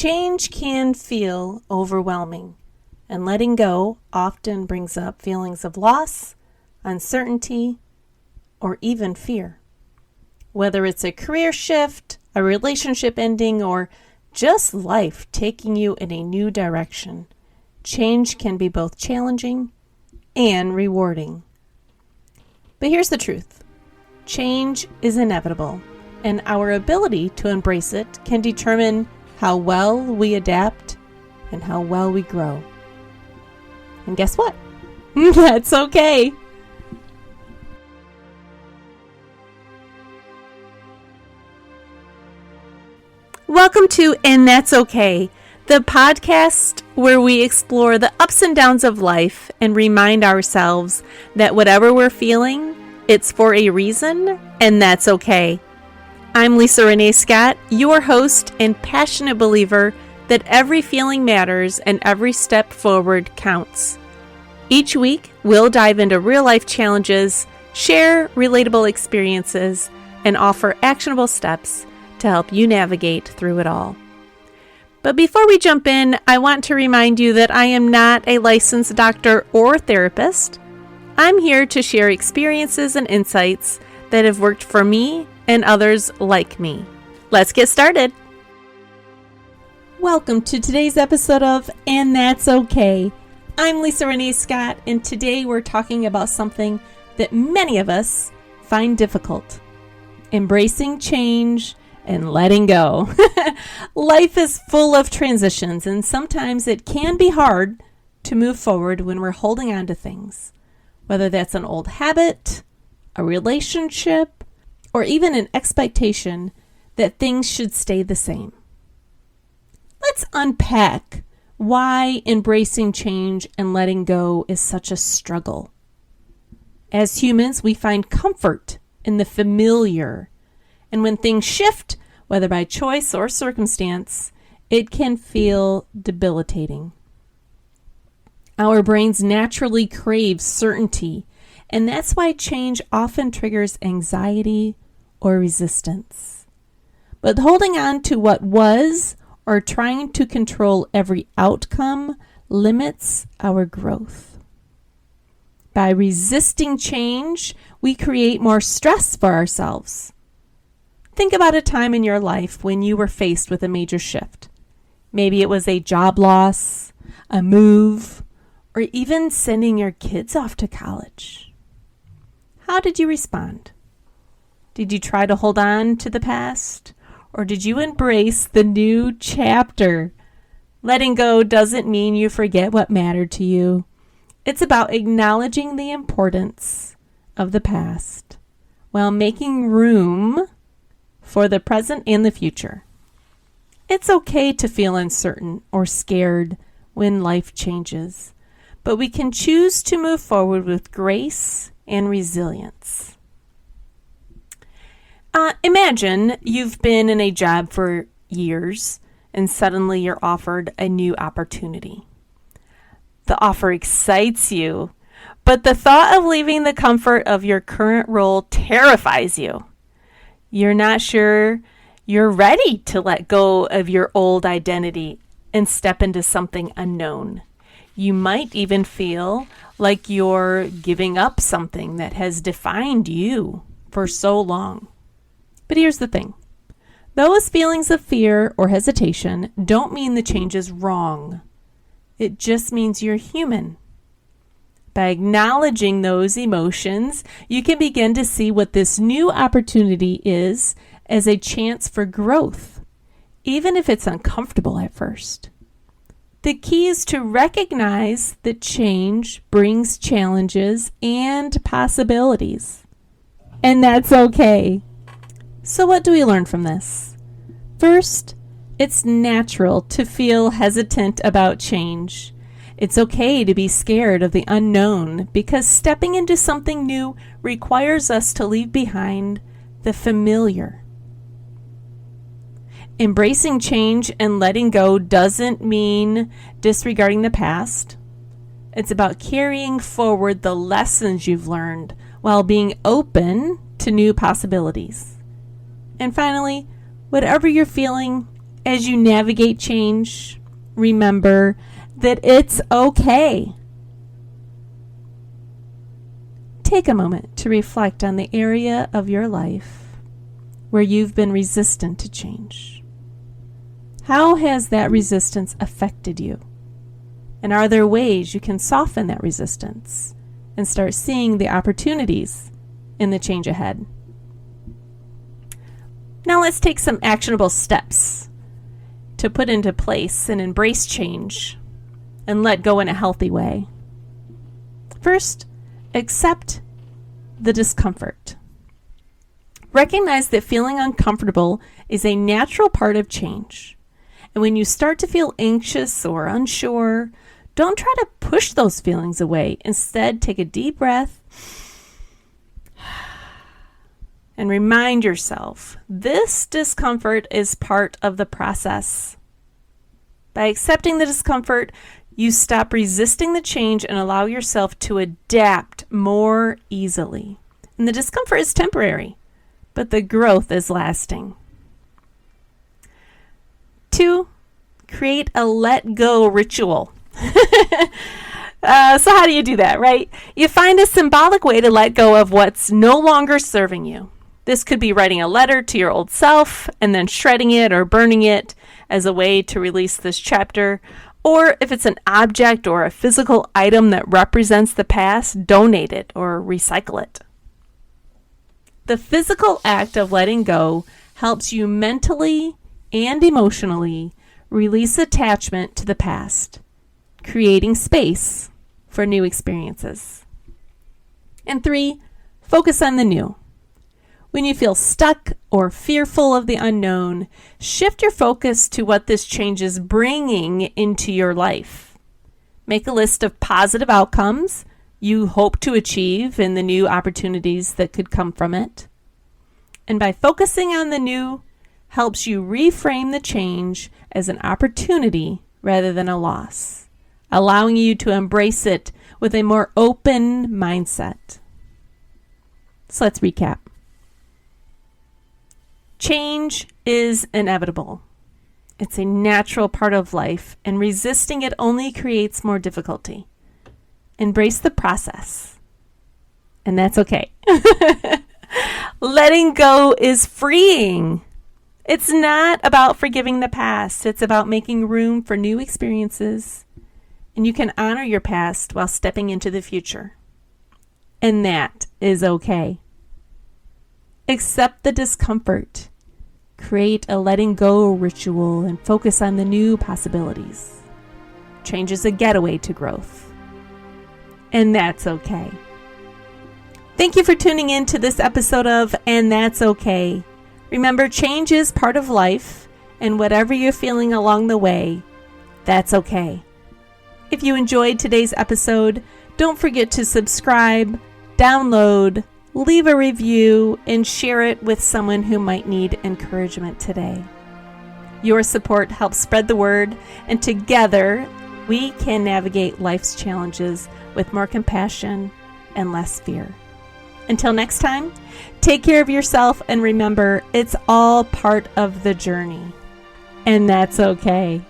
Change can feel overwhelming, and letting go often brings up feelings of loss, uncertainty, or even fear. Whether it's a career shift, a relationship ending, or just life taking you in a new direction, change can be both challenging and rewarding. But here's the truth. Change is inevitable, and our ability to embrace it can determine how well we adapt and how well we grow. And guess what? That's okay. Welcome to And That's Okay, the podcast where we explore the ups and downs of life and remind ourselves that whatever we're feeling, it's for a reason, and that's okay. I'm Lisa Renee Scott, your host and passionate believer that every feeling matters and every step forward counts. Each week, we'll dive into real-life challenges, share relatable experiences, and offer actionable steps to help you navigate through it all. But before we jump in, I want to remind you that I am not a licensed doctor or therapist. I'm here to share experiences and insights that have worked for me and others like me. Let's get started. Welcome to today's episode of And That's Okay. I'm Lisa Renee Scott, and today we're talking about something that many of us find difficult: embracing change and letting go. Life is full of transitions, and sometimes it can be hard to move forward when we're holding on to things, whether that's an old habit, a relationship, or even an expectation that things should stay the same. Let's unpack why embracing change and letting go is such a struggle. As humans, we find comfort in the familiar, and when things shift, whether by choice or circumstance, it can feel debilitating. Our brains naturally crave certainty, and that's why change often triggers anxiety or resistance. But holding on to what was or trying to control every outcome limits our growth. By resisting change, we create more stress for ourselves. Think about a time in your life when you were faced with a major shift. Maybe it was a job loss, a move, or even sending your kids off to college. How did you respond? Did you try to hold on to the past, or did you embrace the new chapter? Letting go doesn't mean you forget what mattered to you. It's about acknowledging the importance of the past while making room for the present and the future. It's okay to feel uncertain or scared when life changes, but we can choose to move forward with grace and resilience. Imagine you've been in a job for years and suddenly you're offered a new opportunity. The offer excites you, but the thought of leaving the comfort of your current role terrifies you. You're not sure you're ready to let go of your old identity and step into something unknown. You might even feel like you're giving up something that has defined you for so long. But here's the thing. Those feelings of fear or hesitation don't mean the change is wrong. It just means you're human. By acknowledging those emotions, you can begin to see what this new opportunity is as a chance for growth, even if it's uncomfortable at first. The key is to recognize that change brings challenges and possibilities. And that's okay. So what do we learn from this? First, it's natural to feel hesitant about change. It's okay to be scared of the unknown because stepping into something new requires us to leave behind the familiar. Embracing change and letting go doesn't mean disregarding the past. It's about carrying forward the lessons you've learned while being open to new possibilities. And finally, whatever you're feeling, As you navigate change, remember that it's okay. Take a moment to reflect on the area of your life where you've been resistant to change. How has that resistance affected you? And are there ways you can soften that resistance and start seeing the opportunities in the change ahead? Now let's take some actionable steps to put into place and embrace change and let go in a healthy way. First, accept the discomfort. Recognize that feeling uncomfortable is a natural part of change. And when you start to feel anxious or unsure, don't try to push those feelings away. Instead, take a deep breath and remind yourself this discomfort is part of the process. By accepting the discomfort, you stop resisting the change and allow yourself to adapt more easily. And the discomfort is temporary, but the growth is lasting. 2, create a let go ritual. So how do you do that, right? You find a symbolic way to let go of what's no longer serving you. This could be writing a letter to your old self and then shredding it or burning it as a way to release this chapter. Or if it's an object or a physical item that represents the past, donate it or recycle it. The physical act of letting go helps you mentally and emotionally release attachment to the past, creating space for new experiences. And 3, focus on the new. When you feel stuck or fearful of the unknown, shift your focus to what this change is bringing into your life. Make a list of positive outcomes you hope to achieve and the new opportunities that could come from it. And by focusing on the new, helps you reframe the change as an opportunity rather than a loss, allowing you to embrace it with a more open mindset. So let's recap. Change is inevitable. It's a natural part of life, and resisting it only creates more difficulty. Embrace the process, and that's okay. Letting go is freeing. It's not about forgiving the past. It's about making room for new experiences, and you can honor your past while stepping into the future. And that is okay. Accept the discomfort. Create a letting go ritual and focus on the new possibilities. Change is a getaway to growth. And that's okay. Thank you for tuning in to this episode of And That's Okay. Remember, change is part of life, and whatever you're feeling along the way, that's okay. If you enjoyed today's episode, don't forget to subscribe, download, leave a review, and share it with someone who might need encouragement today. Your support helps spread the word, and together we can navigate life's challenges with more compassion and less fear. Until next time, take care of yourself and remember, it's all part of the journey. And that's okay.